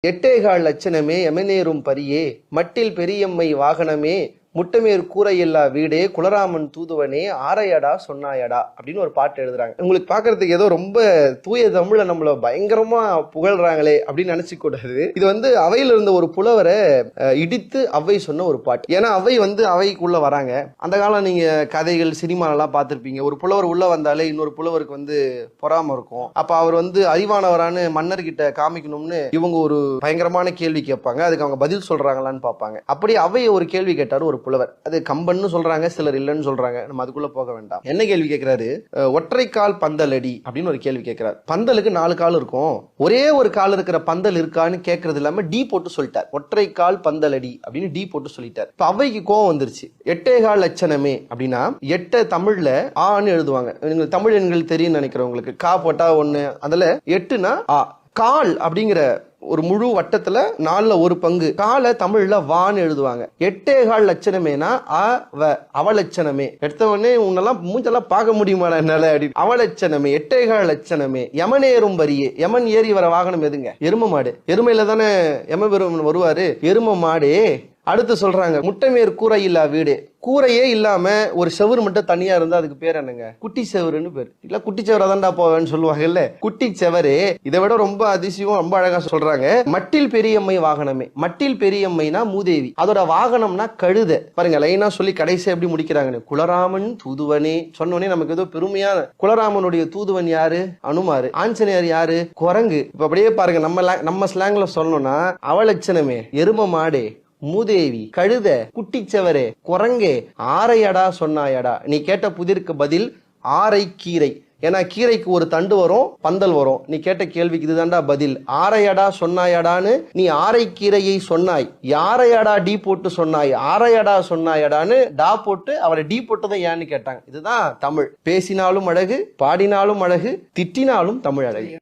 எட்டேகால் லட்சணமே எமனேறும் பரியே மட்டில் பெரியம்மை வாகனமே முட்டமேற் கூரையில்லா வீடே குலராமன் தூதுவனே ஆரையடா சொன்னாயடா அப்படின்னு ஒரு பாட்டு எழுதுறாங்க. உங்களுக்கு பாக்குறதுக்கு ஏதோ ரொம்ப தூய தமிழ்ல நம்மள பயங்கரமா புகழ்றாங்களே அப்படின்னு நினைச்சு கூடாது. இது அவையில இருந்த ஒரு புலவரை இடித்து அவை சொன்ன ஒரு பாட்டு. ஏன்னா அவை அவைக்குள்ள வராங்க. அந்த காலம் நீங்க கதைகள் சினிமா எல்லாம் பார்த்திருப்பீங்க. ஒரு புலவர் உள்ள வந்தாலே இன்னொரு புலவருக்கு பொறாம இருக்கும். அப்ப அவர் அறிவானவரான மன்னர்கிட்ட காமிக்கணும்னு இவங்க ஒரு பயங்கரமான கேள்வி கேட்பாங்க. அதுக்கு அவங்க பதில் சொல்றாங்களான்னு பார்ப்பாங்க. அப்படி அவை ஒரு கேள்வி கேட்டாரு ஒரு புலவர். அது கம்பன்னு சொல்றாங்க, சிலர் இல்லைன்னு சொல்றாங்க. நம்ம அதுக்குள்ள போக வேண்டாம். என்ன கேள்வி கேட்கிறாரு? ஒற்றைக்கால் பந்தலடி அப்படின்னு ஒரு கேள்வி கேட்கிறார். பந்தலுக்கு 4 கால் இருக்கும், ஒரே ஒரு கால் இருக்கிற பந்தல் இருக்கான்னு கேட்கறது இல்லாம டி போட்டு சொல்லிட்டார். ஒற்றைக்கால் பந்தலடி அப்படின்னு டி போட்டு சொல்லிட்டார். இப்ப அவைக்கு கோவம் வந்துருச்சு. எட்டேகால் லட்சணமே அப்படின்னா எட்ட தமிழ்ல ஆன்னு எழுதுவாங்க. தமிழ் எண்கள் தெரியும் நினைக்கிறவங்களுக்கு. கா போட்டா 1, அதுல 8னா ஆ. கால் அப்படிங்கிற ஒரு முழு வட்டத்துல 4ல் ஒரு பங்கு கால தமிழ்ல வான்னு எழுதுவாங்க. எட்டேகால் லட்சணமேனா அவலட்சணமே. எடுத்த உடனே உன்னெல்லாம் மூஞ்செல்லாம் பார்க்க முடியுமாடா என்னால அப்படின்னு. அவலட்சணமே, எட்டேகால் லட்சணமே யமனேறும் பரியே. யமன் ஏறி வர வாகனம் எதுங்க? எரும மாடு. எருமையில தானே யம பெருமன் வருவாரு. எரும மாடே. அடுத்து சொல்றாங்க முட்டமேற் கூரை இல்லா வீடு. கூரையே இல்லாம ஒரு செவுரு மட்டும் தனியா இருந்தா அதுக்கு பேர் என்னங்க? குட்டி செவருன்னு பேர். இல்ல குட்டி செவரா தான்டா போவேன்னு சொல்லுவாங்கல்ல. குட்டி செவரு. இதை விட ரொம்ப அதிசயம், ரொம்ப அழகா சொல்றாங்க. மட்டில் பெரியம்மை வாகனமே. மட்டில் பெரியம்மைனா மூதேவி, அதோட வாகனம்னா கழுத. பாருங்க லைனா சொல்லி கடைசி எப்படி முடிக்கிறாங்கன்னு. குலராமன் தூதுவனே சொன்னோடனே நமக்கு ஏதோ பெருமையான. குலராமனுடைய தூதுவன் யாரு? அனுமாரு. ஆஞ்சநேயர் யாரு? குரங்கு. இப்ப அப்படியே பாருங்க, நம்ம ஸ்லாங்ல சொல்லணும்னா அவலட்சணமே, எரும மாடே, மூதேவி, கழுத, குட்டிச்சவரே, குரங்கே, ஆரையடா சொன்னாயடா. நீ கேட்ட புதிருக்கு பதில் ஆரை கீரை. ஏன்னா கீரைக்கு ஒரு தண்டு வரும், பந்தல் வரும். நீ கேட்ட கேள்விக்கு இதுதான்டா பதில். ஆரையடா சொன்னாயடான்னு நீ ஆரை கீரையை சொன்னாய். யாரையடா டி போட்டு சொன்னாய்? ஆரையடா சொன்னாயடான்னு டா போட்டு அவரை டி போட்டதை ஏன்னு கேட்டாங்க. இதுதான் தமிழ். பேசினாலும் அழகு, பாடினாலும் அழகு, திட்டினாலும் தமிழ் அழகு.